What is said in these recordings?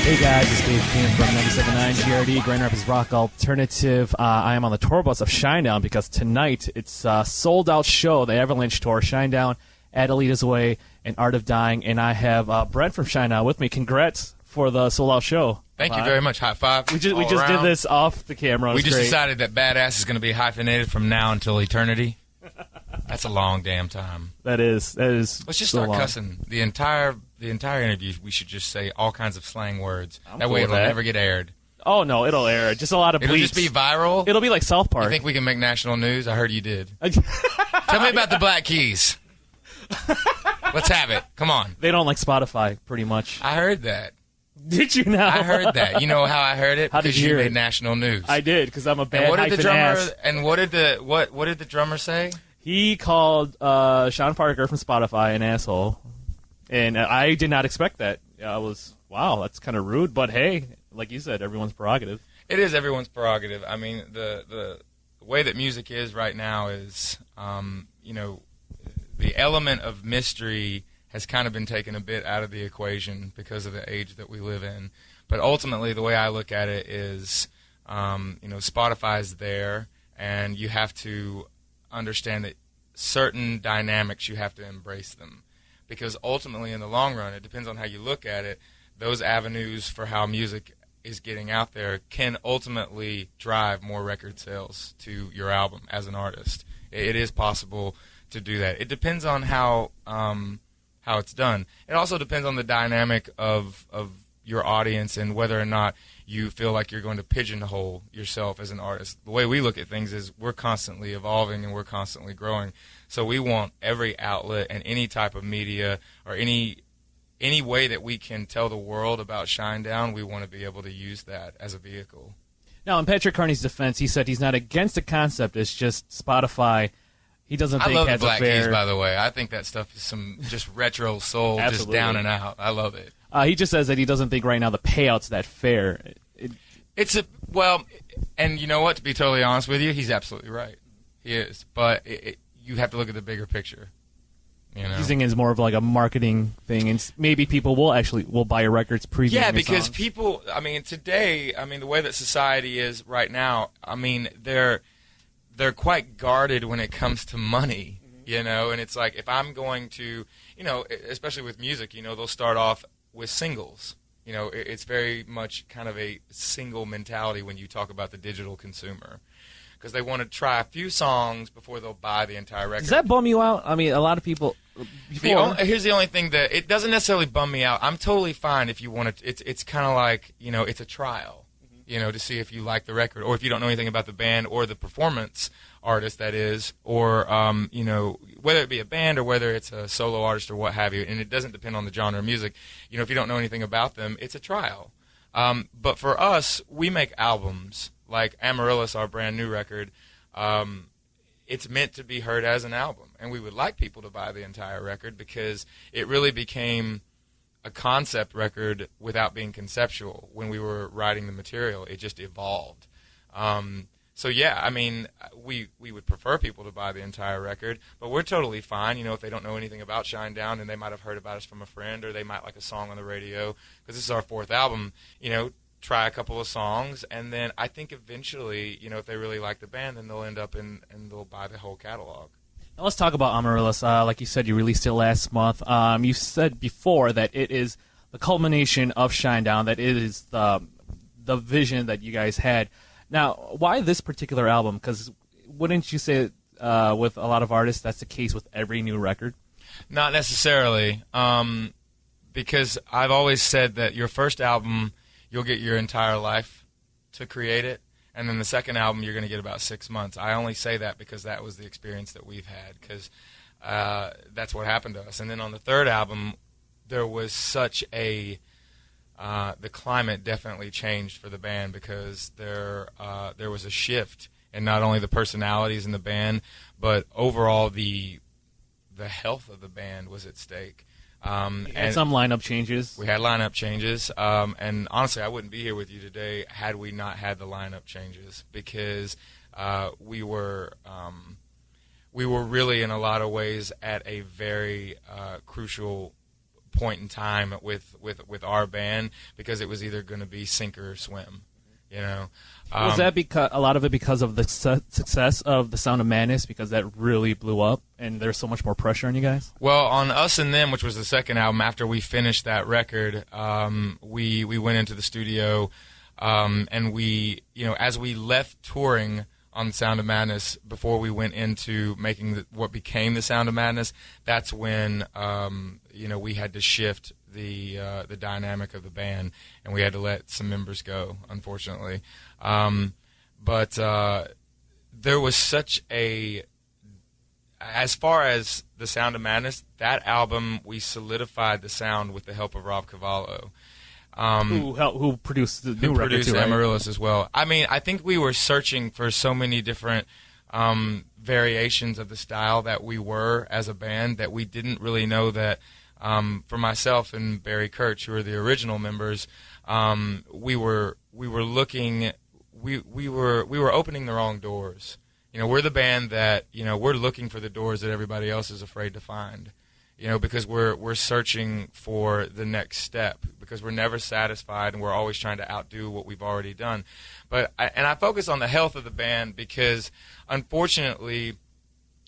Hey guys, it's Dave Kim from 97.9 GRD, Grand Rapids Rock Alternative. I am on the tour bus of Shinedown because tonight it's a sold-out show, the Avalanche Tour, Shinedown, Adelita's Way, and Art of Dying, and I have Brent from Shinedown with me. Congrats for the sold-out show. Thank you very much. High five. We just did this off the camera. We just decided that badass is going to be hyphenated from now until eternity. That's a long damn time. That is. Let's just start cussing. The entire interview, we should just say all kinds of slang words. That way it'll never get aired. Oh, no, it'll air. Just a lot of bleeps. It'll just be viral. It'll be like South Park. You think we can make national news? I heard you did. Tell me about the Black Keys. Let's have it. Come on. They don't like Spotify, pretty much. I heard that. Did you now? I heard that. You know how I heard it? How did you hear made it? national news. I did, because I'm a bad what did the drummer ass. And what did the drummer say? He called Sean Parker from Spotify an asshole, and I did not expect that. I was, wow, that's kind of rude, but hey, like you said, everyone's prerogative. It is everyone's prerogative. I mean, the way that music is right now is, the element of mystery has kind of been taken a bit out of the equation because of the age that we live in. But ultimately, the way I look at it is, Spotify's there, and you have to understand that certain dynamics, you have to embrace them. Because ultimately, in the long run, it depends on how you look at it, those avenues for how music is getting out there can ultimately drive more record sales to your album as an artist. It is possible to do that. It depends on how it's done. It also depends on the dynamic of your audience and whether or not you feel like you're going to pigeonhole yourself as an artist. The way we look at things is we're constantly evolving and we're constantly growing. So we want every outlet and any type of media or any way that we can tell the world about Shinedown, we want to be able to use that as a vehicle. Now, in Patrick Carney's defense, he said he's not against the concept. It's just Spotify. He doesn't think I love has the Black a fair... Keys, by the way. I think that stuff is some just retro soul, just down and out. I love it. He just says that he doesn't think right now the payout's that fair. And you know what? To be totally honest with you, he's absolutely right. He is. But you have to look at the bigger picture. You know? He's thinking it's more of like a marketing thing, and maybe people will buy your records previewing Yeah, your because songs. people, today, the way that society is right now, they're quite guarded when it comes to money, and it's like if I'm going to, especially with music, they'll start off with singles. It's very much kind of a single mentality when you talk about the digital consumer, because they want to try a few songs before they'll buy the entire record. Does that bum you out? A lot of people... Here's the only thing that it doesn't necessarily bum me out. I'm totally fine if you want to. It's kind of like it's a trial, to see if you like the record, or if you don't know anything about the band or the performance artist that is, or whether it be a band or whether it's a solo artist or what have you. And it doesn't depend on the genre of music. If you don't know anything about them, it's a trial. But for us, we make albums like Amarilllis, our brand new record. It's meant to be heard as an album, and we would like people to buy the entire record because it really became a concept record without being conceptual when we were writing the material. It just evolved. So yeah, we would prefer people to buy the entire record, but we're totally fine. If they don't know anything about Shinedown and they might have heard about us from a friend, or they might like a song on the radio, because this is our fourth album, try a couple of songs, and then I think eventually, if they really like the band, then they'll end up and they'll buy the whole catalog. Now let's talk about Amarilllis. Like you said, you released it last month. You said before that it is the culmination of Shinedown, that it is the vision that you guys had. Now, why this particular album? Because wouldn't you say with a lot of artists that's the case with every new record? Not necessarily, because I've always said that your first album, you'll get your entire life to create it, and then the second album, you're going to get about 6 months. I only say that because that was the experience that we've had, because that's what happened to us. And then on the third album, there was such a... the climate definitely changed for the band, because there was a shift in not only the personalities in the band, but overall the health of the band was at stake. And some lineup changes. We had lineup changes, and honestly, I wouldn't be here with you today had we not had the lineup changes, because we were really, in a lot of ways, at a very crucial point in time with our band, because it was either going to be sink or swim. You know, was that because a lot of it because of the success of The Sound of Madness, because that really blew up and there's so much more pressure on you guys? Well, on Us and Them, which was the second album after we finished that record, we went into the studio, and we, you know, as we left touring on The Sound of Madness, before we went into making what became The Sound of Madness, that's when you know, we had to shift the dynamic of the band, and we had to let some members go, unfortunately. But there was such a, as far as The Sound of Madness, that album, we solidified the sound with the help of Rob Cavallo. Who produced the new record too, right? Amarilllis as well. I mean, I think we were searching for so many different variations of the style that we were as a band, that we didn't really know that. For myself and Barry Kirch, who are the original members, we were looking, we were opening the wrong doors. You know, we're the band that, you know, we're looking for the doors that everybody else is afraid to find. You know, because we're searching for the next step, because we're never satisfied and we're always trying to outdo what we've already done. But I focus on the health of the band because, unfortunately,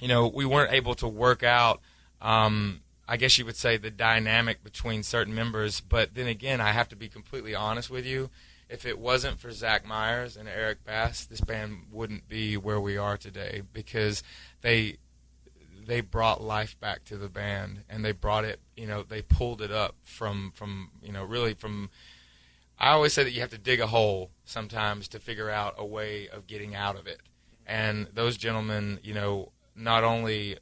you know, we weren't able to work out, I guess you would say, the dynamic between certain members. But then again, I have to be completely honest with you. If it wasn't for Zach Myers and Eric Bass, this band wouldn't be where we are today, because they brought life back to the band, and they brought it, you know, they pulled it up from you know, really from, I always say that you have to dig a hole sometimes to figure out a way of getting out of it. And those gentlemen, you know, not only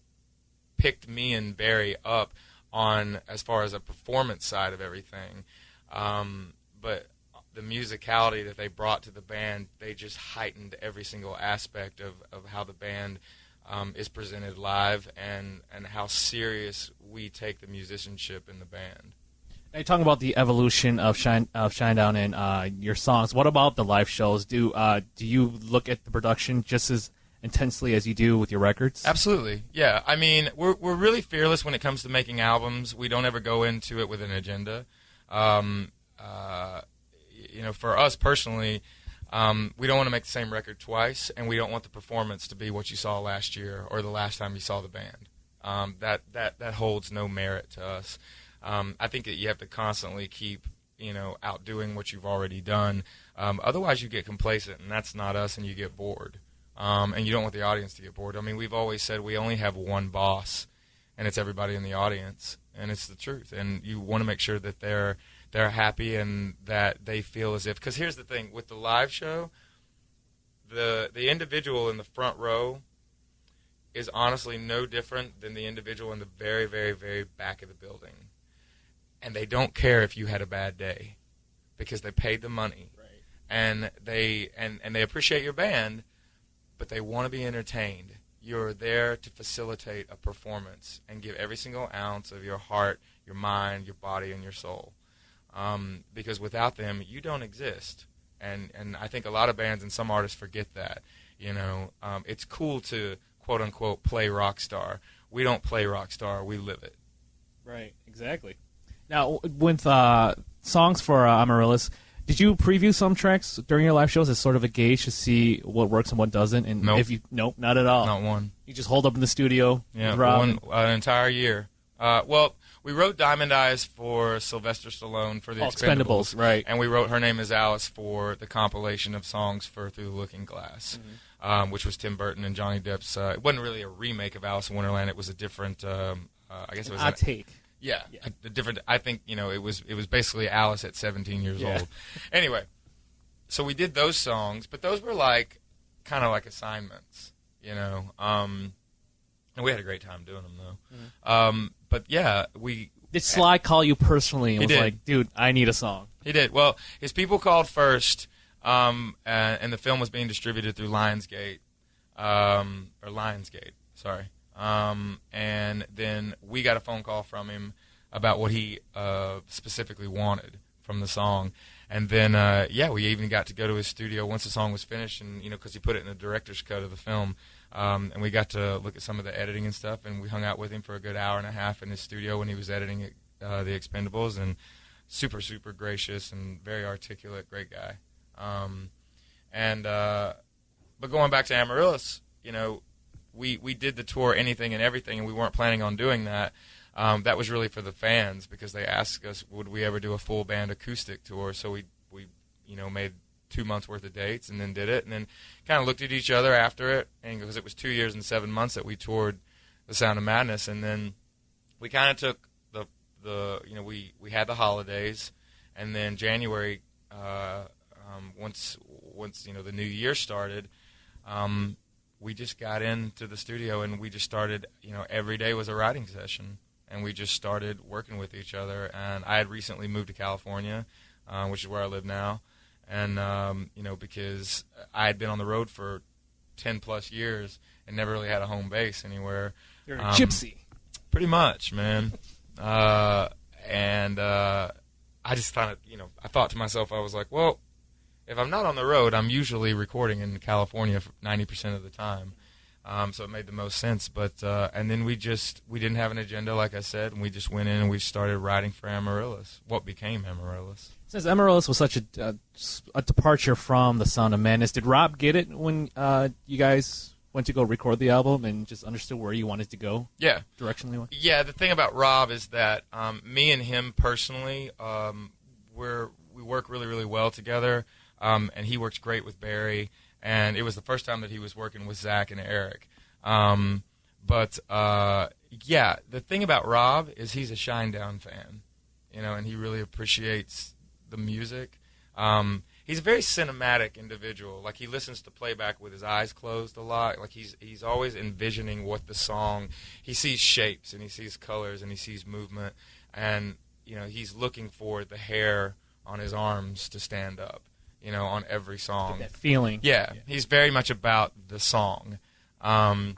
picked me and Barry up on as far as a performance side of everything, but the musicality that they brought to the band, they just heightened every single aspect of how the band is presented live, and how serious we take the musicianship in the band. Now, you're talking about the evolution of Shinedown and your songs. What about the live shows? Do you look at the production just as intensely as you do with your records? Absolutely, yeah. I mean, we're really fearless when it comes to making albums. We don't ever go into it with an agenda. You know, for us personally, we don't want to make the same record twice, and we don't want the performance to be what you saw last year or the last time you saw the band. That holds no merit to us. I think that you have to constantly keep, you know, outdoing what you've already done. Otherwise, you get complacent, and that's not us, and you get bored. And you don't want the audience to get bored. I mean, we've always said we only have one boss, and it's everybody in the audience, and it's the truth. And you want to make sure that they're happy and that they feel as if, because here's the thing, with the live show, the individual in the front row is honestly no different than the individual in the very, very, very back of the building. And they don't care if you had a bad day, because they paid the money. Right. And they appreciate your band, but they want to be entertained. You're there to facilitate a performance and give every single ounce of your heart, your mind, your body, and your soul. Because without them, you don't exist. And I think a lot of bands and some artists forget that. You know, it's cool to, quote-unquote, play rock star. We don't play rock star. We live it. Right, exactly. Now, with songs for Amarilllis, did you preview some tracks during your live shows as sort of a gauge to see what works and what doesn't? And nope. Nope, not at all. Not one. You just hold up in the studio. Yeah, an entire year. Well, we wrote Diamond Eyes for Sylvester Stallone for the Expendables, right? And we wrote Her Name Is Alice for the compilation of songs for Through the Looking Glass, which was Tim Burton and Johnny Depp's. It wasn't really a remake of Alice in Wonderland. It was a different. I guess it was a take. Yeah, a different. I think, you know, it was basically Alice at 17 years old. Anyway, so we did those songs, but those were like kind of like assignments, you know. And we had a great time doing them though. But yeah, did Sly call you personally and was did. like, "Dude, I need a song"? He did. Well, his people called first, and the film was being distributed through Lionsgate, sorry. And then we got a phone call from him about what he specifically wanted from the song. And then, we even got to go to his studio once the song was finished, and, you know, because he put it in the director's cut of the film. And we got to look at some of the editing and stuff, and we hung out with him for a good hour and a half in his studio when he was editing it the Expendables, and super, super gracious and very articulate, great guy. But going back to Amarilllis, we did the tour Anything and Everything, and we weren't planning on doing that. That was really for the fans, because they asked us, would we ever do a full band acoustic tour? So we made 2 months worth of dates and then did it, and then kind of looked at each other after it, and because it was 2 years and 7 months that we toured The Sound of Madness, and then we kind of took we had the holidays, and then January, once the new year started, we just got into the studio and we just started, every day was a writing session, and we just started working with each other. And I had recently moved to California, which is where I live now, and because I had been on the road for 10 plus years and never really had a home base anywhere. You're a gypsy. Pretty much, man. I just thought, I thought to myself, I was like, well, if I'm not on the road, I'm usually recording in California for 90% of the time. So it made the most sense. But and then we didn't have an agenda, like I said, and we just went in and we started writing for Amarilllis, what became Amarilllis. Since Amarilllis was such a departure from The Sound of Madness, did Rob get it when you guys went to go record the album and just understood where you wanted to go? Yeah. Directionally? Yeah, the thing about Rob is that me and him personally, we work really, really well together, and he works great with Barry, and it was the first time that he was working with Zach and Eric. Yeah, the thing about Rob is he's a Shinedown fan, and he really appreciates the music. He's a very cinematic individual. Like, he listens to playback with his eyes closed a lot. Like, he's always envisioning what the song. He sees shapes and he sees colors and he sees movement, and he's looking for the hair on his arms to stand up. On every song. That feeling. Yeah, he's very much about the song, and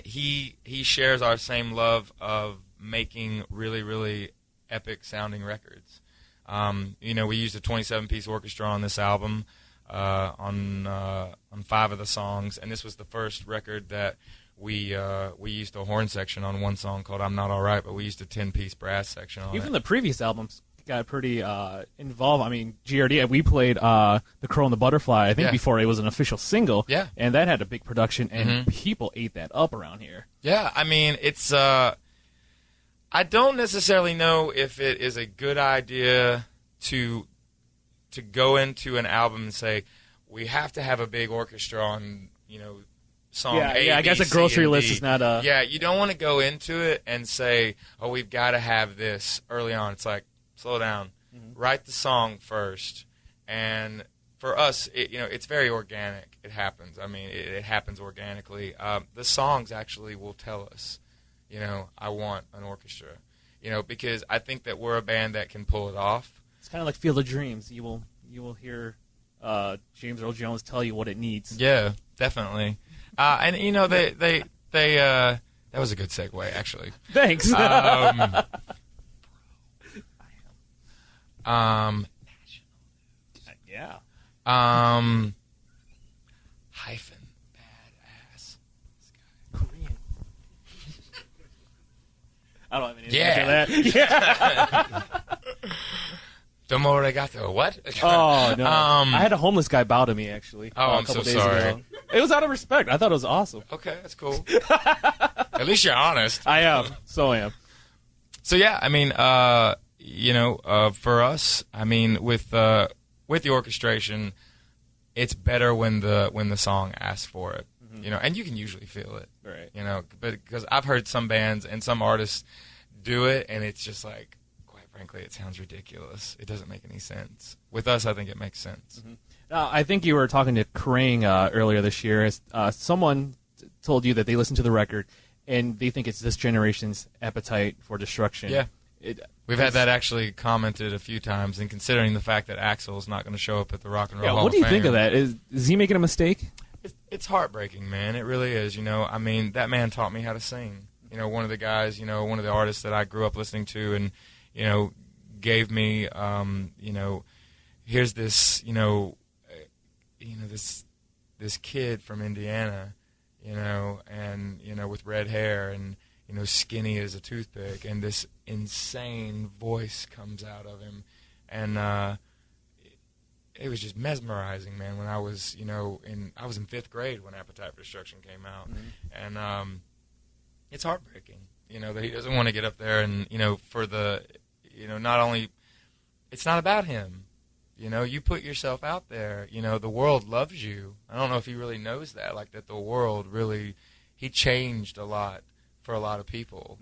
he shares our same love of making really, really epic sounding records. We used a 27-piece orchestra on this album, on 5 of the songs, and this was the first record that we used a horn section on one song called "I'm Not All Right," but we used a 10-piece brass section on it. Even the previous albums got pretty involved. I mean, GRD, we played The Crow and the Butterfly, I think, before it was an official single. Yeah. And that had a big production, and people ate that up around here. Yeah, I mean, it's I don't necessarily know if it is a good idea to go into an album and say, we have to have a big orchestra on, song A, I B, guess a C, grocery and list D. is not a... Yeah, you don't want to go into it and say, oh, we've got to have this early on. It's like, slow down. Write the song first. And for us, it's very organic. It happens. I mean, it happens organically. The songs actually will tell us, I want an orchestra. Because I think that we're a band that can pull it off. It's kind of like Field of Dreams. You will hear James Earl Jones tell you what it needs. Yeah, definitely. And they that was a good segue, actually. Thanks. Yeah. Hyphen badass. Korean. I don't have any Yeah. of that. Yeah. Domo Regato. What? Oh, no. I had a homeless guy bow to me, actually. Oh, I'm so sorry. Ago. It was out of respect. I thought it was awesome. Okay, that's cool. At least you're honest. I am. So I am. So, yeah, I mean, for us, I mean, with the orchestration, it's better when the song asks for it, and you can usually feel it, right? But because I've heard some bands and some artists do it, and it's just like, quite frankly, it sounds ridiculous. It doesn't make any sense. With us, I think it makes sense. I think you were talking to Krang earlier this year. Someone told you that they listened to the record and they think it's this generation's Appetite for Destruction. Yeah. We've had that actually commented a few times, and considering the fact that Axel is not going to show up at the Rock and Roll Hall what do you of think Fame, of that? Is he making a mistake? It's heartbreaking, man. It really is. I mean, that man taught me how to sing. One of the guys, one of the artists that I grew up listening to, and gave me, here's this, this kid from Indiana, and with red hair, and skinny as a toothpick, and this insane voice comes out of him, and it was just mesmerizing, man. When I was, I was in 5th grade when Appetite for Destruction came out, and it's heartbreaking, that he doesn't want to get up there, and for the, not only, it's not about him. You put yourself out there. The world loves you. I don't know if he really knows that, like that the world really, he changed a lot for a lot of people.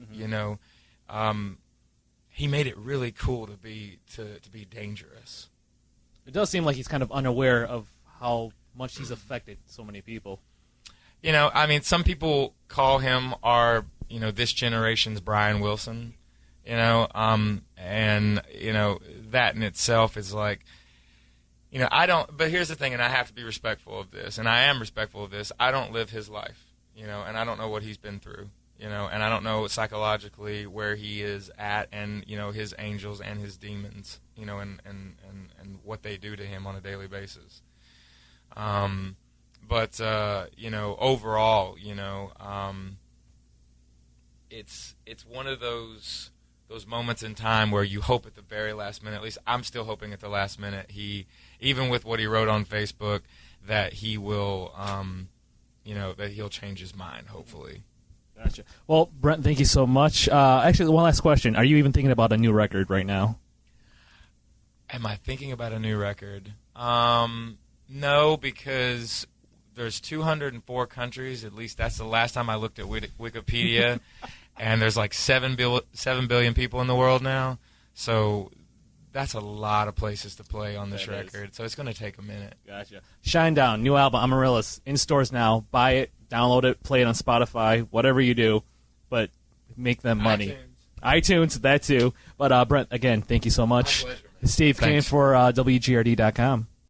He made it really cool to be dangerous. It does seem like he's kind of unaware of how much he's affected so many people. Some people call him this generation's Brian Wilson, and that in itself is like, but here's the thing, and I have to be respectful of this, and I am respectful of this. I don't live his life, and I don't know what he's been through, and I don't know psychologically where he is at, and, his angels and his demons, and what they do to him on a daily basis. But overall, it's one of those moments in time where you hope at the very last minute, at least I'm still hoping at the last minute, even with what he wrote on Facebook, that he will, that he'll change his mind, hopefully. Gotcha. Well, Brent, thank you so much. Actually, one last question. Are you even thinking about a new record right now? Am I thinking about a new record? No, because there's 204 countries. At least that's the last time I looked at Wikipedia. And there's like 7 billion people in the world now. So that's a lot of places to play on this record. So it's going to take a minute. Gotcha. Shinedown, new album, Amarilllis, in stores now. Buy it, download it, play it on Spotify, whatever you do. But make them money. iTunes, that too. But Brent, again, thank you so much. My pleasure, man. Steve Kane for WGRD.com.